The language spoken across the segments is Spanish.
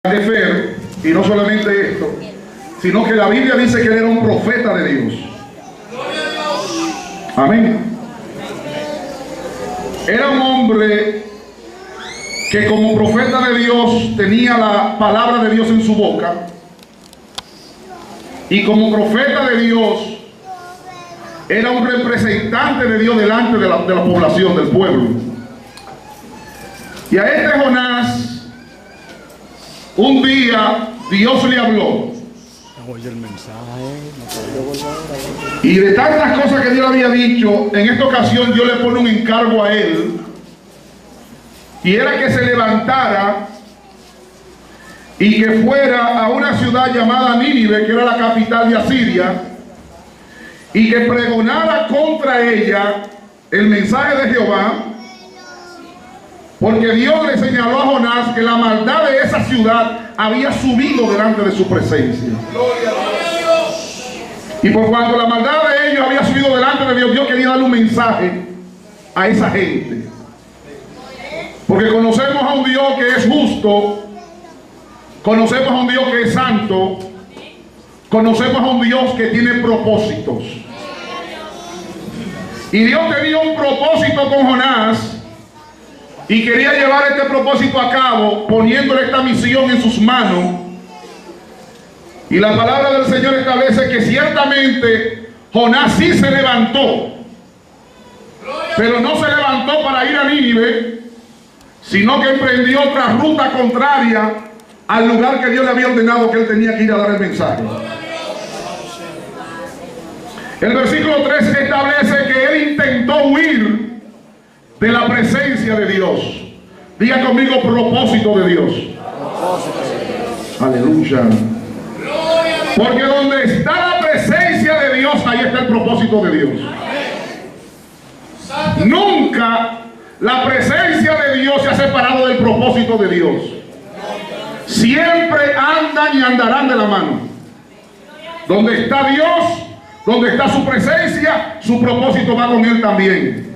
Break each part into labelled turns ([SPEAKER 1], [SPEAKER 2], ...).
[SPEAKER 1] Jefer, y no solamente esto, sino que la Biblia dice que él era un profeta de Dios. Amén. Era un hombre que como profeta de Dios tenía la palabra de Dios en su boca, y como profeta de Dios era un representante de Dios delante de la población, del pueblo. Y a este Jonás, un día Dios le habló, y de tantas cosas que Dios le había dicho, en esta ocasión Dios le pone un encargo a él, y era que se levantara y que fuera a una ciudad llamada Nínive, que era la capital de Asiria, y que pregonara contra ella el mensaje de Jehová, porque Dios le señaló a Jonás que la maldad de esa ciudad había subido delante de su presencia. Y por cuanto la maldad de ellos había subido delante de Dios, Dios quería darle un mensaje a esa gente. Porque conocemos a un Dios que es justo, conocemos a un Dios que es santo, conocemos a un Dios que tiene propósitos. Y Dios tenía un propósito con Jonás y quería llevar este propósito a cabo, poniéndole esta misión en sus manos. Y la palabra del Señor establece que ciertamente Jonás sí se levantó, pero no se levantó para ir a Nínive, sino que emprendió otra ruta contraria al lugar que Dios le había ordenado que él tenía que ir a dar el mensaje. El versículo 3 establece que él intentó huir de la presencia de Dios. Diga conmigo: propósito de Dios. Aleluya. Porque donde está la presencia de Dios, ahí está el propósito de Dios. Nunca la presencia de Dios se ha separado del propósito de Dios. Siempre andan y andarán de la mano. Donde está Dios, donde está su presencia, su propósito va con él también.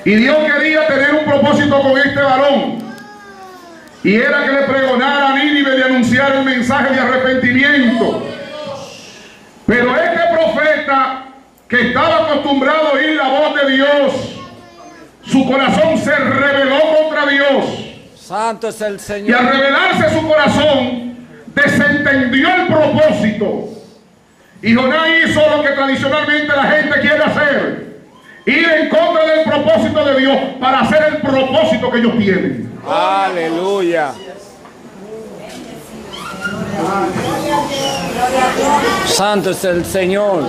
[SPEAKER 1] Y Dios quería tener un propósito con este varón, y era que le pregonara a Nínive, de anunciar el mensaje de arrepentimiento. Pero este profeta, que estaba acostumbrado a oír la voz de Dios, su corazón se rebeló contra Dios.
[SPEAKER 2] Santo es el Señor.
[SPEAKER 1] Y al rebelarse su corazón, desentendió el propósito. Y Jonás hizo lo que tradicionalmente la gente quiere hacer: ir en contra del propósito de Dios para hacer el propósito que ellos tienen.
[SPEAKER 2] Aleluya. Santo es el Señor.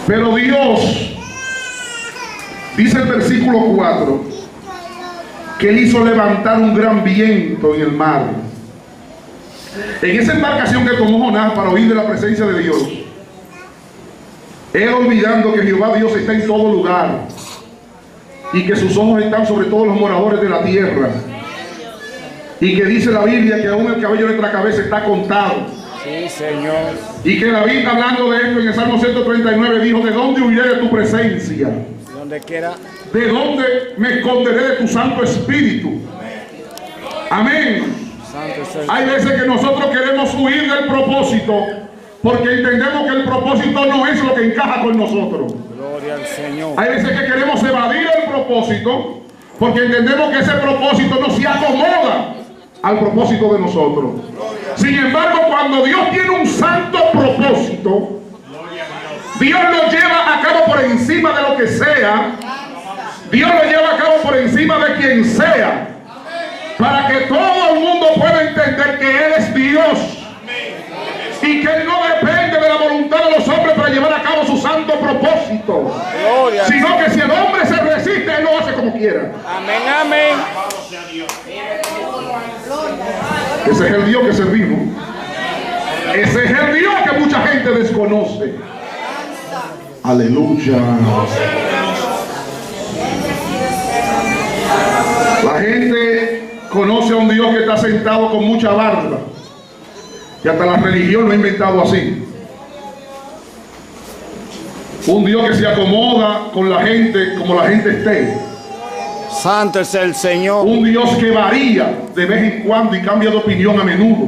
[SPEAKER 1] Pero Dios, dice el versículo 4, que él hizo levantar un gran viento en el mar. En esa embarcación que tomó Jonás para huir de la presencia de Dios, él olvidando que Jehová Dios está en todo lugar y que sus ojos están sobre todos los moradores de la tierra, y que dice la Biblia que aún el cabello de nuestra cabeza está contado.
[SPEAKER 2] Sí, Señor.
[SPEAKER 1] Y que David, hablando de esto en el Salmo 139, dijo: ¿de dónde huiré de tu presencia?
[SPEAKER 2] Donde quiera.
[SPEAKER 1] ¿De dónde me esconderé de tu Santo Espíritu? Amén.
[SPEAKER 2] Santo es el
[SPEAKER 1] Hay veces que nosotros queremos huir del propósito porque entendemos que el propósito no es lo que encaja con nosotros.
[SPEAKER 2] Gloria al Señor.
[SPEAKER 1] Hay veces que queremos evadir el propósito porque entendemos que ese propósito no se acomoda al propósito de nosotros. Sin embargo, cuando Dios tiene un santo propósito, Dios lo lleva a cabo por encima de lo que sea. Dios lo lleva a cabo por encima de quien sea, para que todo el mundo pueda entender que Él es Dios y que Él no depende de la voluntad de los hombres para llevar a cabo su santo propósito, sino que si el hombre se resiste, Él lo hace como quiera.
[SPEAKER 2] Amén, amén.
[SPEAKER 1] Ese es el Dios que servimos. Ese es el Dios que mucha gente desconoce. Aleluya. La gente conoce a un Dios que está sentado con mucha barba, y hasta la religión lo ha inventado así. Un Dios que se acomoda con la gente como la gente esté.
[SPEAKER 2] Santo es el Señor.
[SPEAKER 1] Un Dios que varía de vez en cuando y cambia de opinión a menudo.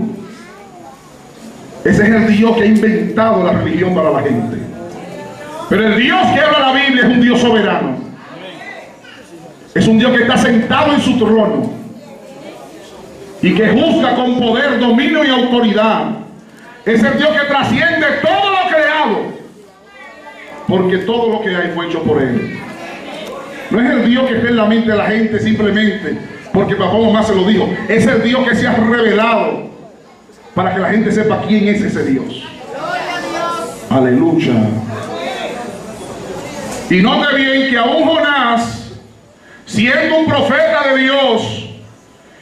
[SPEAKER 1] Ese es el Dios que ha inventado la religión para la gente. Pero el Dios que habla la Biblia es un Dios soberano. Es un Dios que está sentado en su trono y que juzga con poder, dominio y autoridad. Es el Dios que trasciende todo lo creado, porque todo lo que hay fue hecho por Él. No es el Dios que está en la mente de la gente simplemente porque papá o mamá se lo dijo. Es el Dios que se ha revelado para que la gente sepa quién es ese Dios. Aleluya. Y note bien que aún Jonás, siendo un profeta de Dios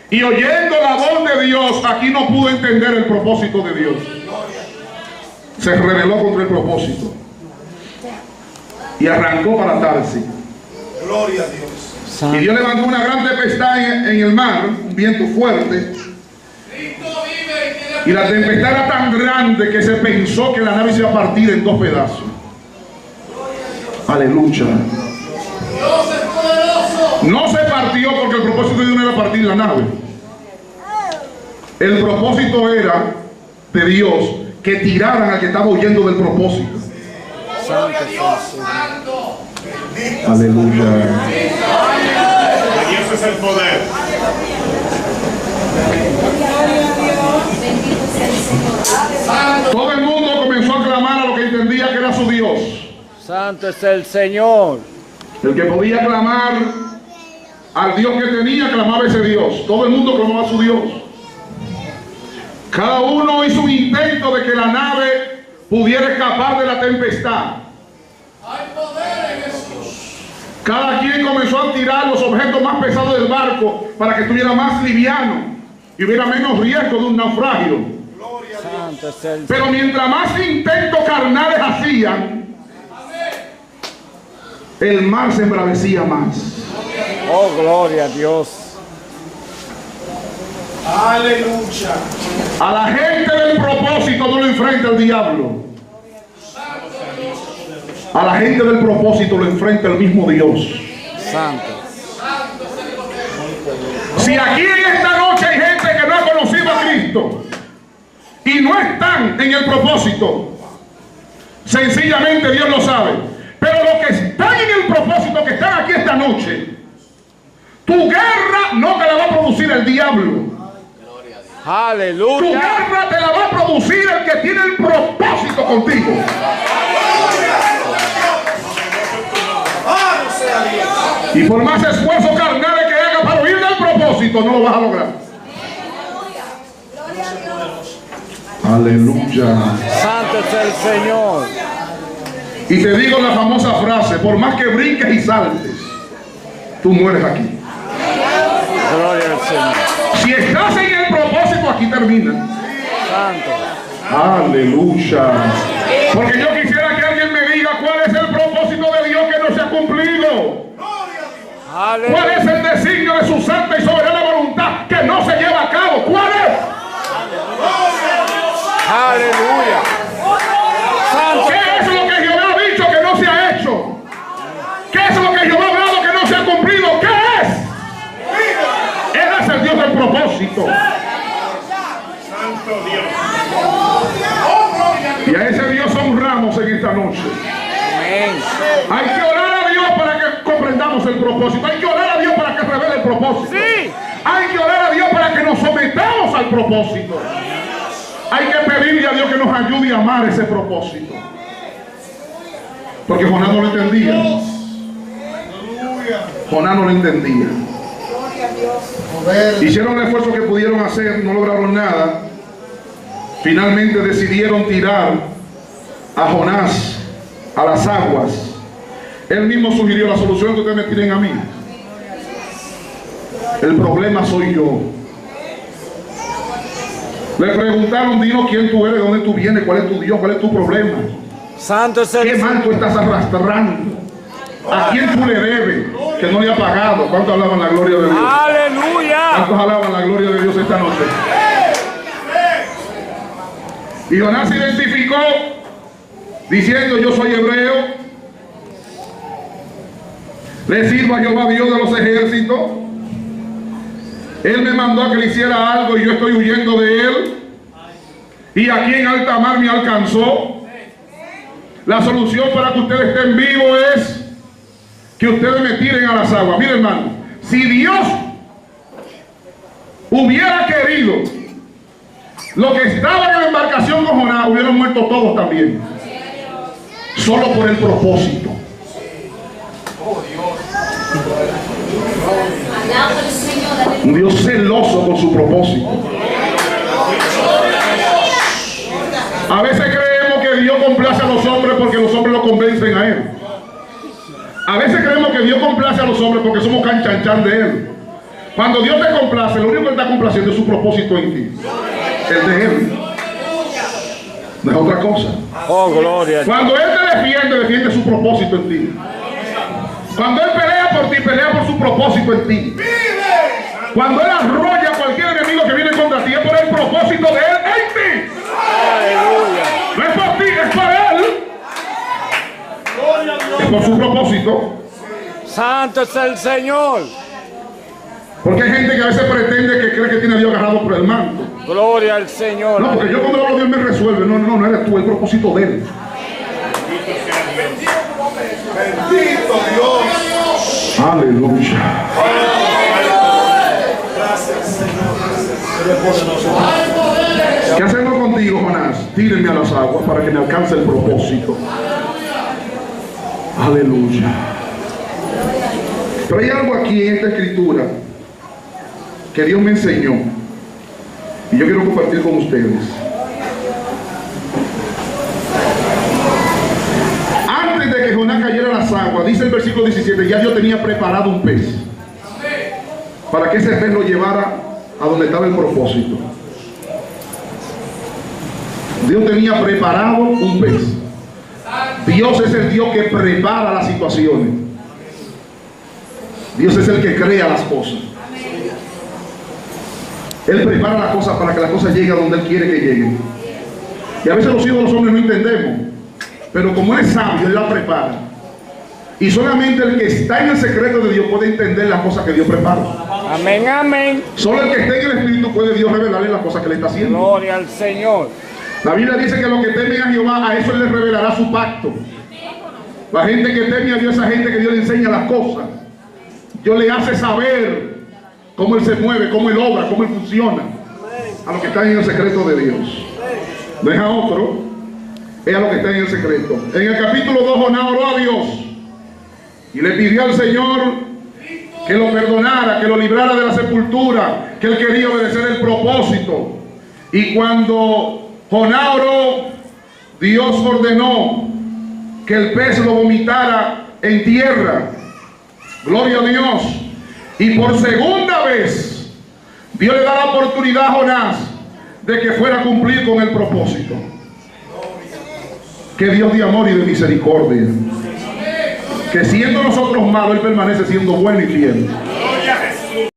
[SPEAKER 1] y oyendo la voz de Dios, aquí no pudo entender el propósito de Dios. Se rebeló contra el propósito y arrancó para Tarsis.
[SPEAKER 3] Gloria a Dios.
[SPEAKER 1] Y Dios levantó una gran tempestad en el mar, un viento fuerte. Y la tempestad era tan grande que se pensó que la nave se iba a partir en 2 pedazos. Aleluya. No se partió porque el propósito de Dios no era partir la nave. El propósito era de Dios que tiraran al que estaba huyendo del propósito. Aleluya.
[SPEAKER 3] Y ese es el poder.
[SPEAKER 1] Todo el mundo comenzó a clamar a lo que entendía que era su Dios.
[SPEAKER 2] Santo es el Señor.
[SPEAKER 1] El que podía clamar al Dios que tenía, clamaba a ese Dios. Todo el mundo clamaba a su Dios. Cada uno hizo un intento de que la nave pudiera escapar de la tempestad. Cada quien comenzó a tirar los objetos más pesados del barco para que estuviera más liviano y hubiera menos riesgo de un naufragio.
[SPEAKER 2] Santo es el
[SPEAKER 1] Pero mientras más intentos carnales hacían, el mar se embravecía más.
[SPEAKER 2] Oh, gloria a Dios.
[SPEAKER 3] Aleluya.
[SPEAKER 1] A la gente del propósito no lo enfrenta el diablo. A la gente del propósito lo enfrenta el mismo Dios.
[SPEAKER 2] Santo.
[SPEAKER 1] Si aquí en esta noche hay gente que no ha conocido a Cristo y no están en el propósito, sencillamente Dios lo sabe. Pero los que están en el propósito, que están aquí esta noche, tu guerra no te la va a producir el diablo. Tu
[SPEAKER 2] Aleluya.
[SPEAKER 1] guerra te la va a producir el que tiene el propósito contigo. Y por más esfuerzos carnales que hagas para huir del propósito, no lo vas a lograr. Aleluya.
[SPEAKER 2] Santo es el Señor.
[SPEAKER 1] Y te digo la famosa frase: por más que brinques y saltes, tú mueres aquí.
[SPEAKER 2] Gloria al Señor.
[SPEAKER 1] Si estás en el propósito, aquí termina.
[SPEAKER 2] Santo.
[SPEAKER 1] Aleluya. Porque yo quisiera que alguien me diga cuál es el propósito de Dios que no se ha cumplido. ¿Cuál
[SPEAKER 2] Aleluya.
[SPEAKER 1] es el designio de su santa y soberana voluntad que no se lleva a cabo? ¿Cuál es?
[SPEAKER 2] Aleluya. Santo.
[SPEAKER 1] ¿Qué es lo que Jehová ha dicho que no se ha hecho? ¿Qué es lo que Jehová ha hablado que no se ha cumplido? ¿Qué es? Él es el Dios del propósito.
[SPEAKER 3] Santo Dios.
[SPEAKER 1] Y a ese Dios honramos en esta noche.
[SPEAKER 2] Amén.
[SPEAKER 1] Hay que orar a Dios para que comprendamos el propósito. Hay que orar a Dios para que revele el propósito.
[SPEAKER 2] Sí.
[SPEAKER 1] Hay que orar a Dios para que nos sometamos al propósito. Hay que pedirle a Dios que nos ayude a amar ese propósito. Porque Jonás no lo entendía. Jonás no lo entendía. Hicieron el esfuerzo que pudieron hacer, no lograron nada. Finalmente decidieron tirar a Jonás a las aguas. Él mismo sugirió la solución que ustedes me tiren a mí. El problema soy yo. Le preguntaron: dinos quién tú eres, de dónde tú vienes, cuál es tu Dios, cuál es tu problema,
[SPEAKER 2] Santo es el
[SPEAKER 1] qué mal tú estás arrastrando, a quién tú le debes, que no le ha pagado. ¿Cuántos alaban la gloria de Dios?
[SPEAKER 2] Aleluya.
[SPEAKER 1] ¿Cuántos alaban la gloria de Dios esta noche? Y Jonás se identificó diciendo: yo soy hebreo. Le sirvo a Jehová Dios de los ejércitos. Él me mandó a que le hiciera algo y yo estoy huyendo de él. Y aquí en alta mar me alcanzó. La solución para que ustedes estén vivos es que ustedes me tiren a las aguas. Mire, hermano, si Dios hubiera querido, los que estaban en la embarcación con Jonás hubieran muerto todos también, solo por el propósito. Un Dios celoso con su propósito. A veces creemos que Dios complace a los hombres porque los hombres lo convencen a Él. A veces creemos que Dios complace a los hombres porque somos canchanchan de Él. Cuando Dios te complace, lo único que está complaciendo es su propósito en ti. El de Él. No es otra cosa.
[SPEAKER 2] Oh, gloria.
[SPEAKER 1] Cuando Él te defiende, defiende su propósito en ti. Cuando Él pelea por ti, pelea por su propósito en ti. Cuando Él arrolla a cualquier enemigo que viene contra ti, es por el propósito de Él en ti.
[SPEAKER 2] Aleluya.
[SPEAKER 1] No es por ti, es por Él. Es por su propósito.
[SPEAKER 2] Santo es el Señor.
[SPEAKER 1] Porque hay gente que a veces pretende que cree que tiene a Dios agarrado por el manto.
[SPEAKER 2] Gloria al Señor.
[SPEAKER 1] No, porque yo cuando hablo Dios me resuelve. No eres tú, el propósito de Él.
[SPEAKER 3] Bendito Dios.
[SPEAKER 1] Aleluya.
[SPEAKER 3] Gracias, Señor.
[SPEAKER 1] ¿Qué hacemos contigo, Jonás? Tírenme a las aguas para que me alcance el propósito. Aleluya. Pero hay algo aquí en esta escritura que Dios me enseñó y yo quiero compartir con ustedes. Antes de que Jonás cayera a las aguas, dice el versículo 17, ya Dios tenía preparado un pez para que ese pez lo llevara a donde estaba el propósito. Dios tenía preparado un pez. Dios es el Dios que prepara las situaciones. Dios es el que crea las cosas. Él prepara las cosas para que las cosas lleguen a donde Él quiere que lleguen. Y a veces los hijos de los hombres no entendemos, pero como Él es sabio, Él la prepara. Y solamente el que está en el secreto de Dios puede entender las cosas que Dios prepara.
[SPEAKER 2] Amén, amén.
[SPEAKER 1] Solo el que esté en el Espíritu puede Dios revelarle las cosas que le está haciendo.
[SPEAKER 2] Gloria al Señor.
[SPEAKER 1] La Biblia dice que los que temen a Jehová, a eso Él les revelará su pacto. La gente que teme a Dios, esa gente que Dios le enseña las cosas, Dios le hace saber cómo Él se mueve, cómo Él obra, cómo Él funciona. A los que están en el secreto de Dios. No es a otro, es a los que están en el secreto. En el capítulo 2, Jonás oró a Dios y le pidió al Señor que lo perdonara, que lo librara de la sepultura, que Él quería obedecer el propósito. Y cuando Jonás oró, Dios ordenó que el pez lo vomitara en tierra. Gloria a Dios. Y por segunda vez Dios le da la oportunidad a Jonás de que fuera a cumplir con el propósito. Que Dios de amor y de misericordia, que siendo nosotros malos, Él permanece siendo bueno y fiel.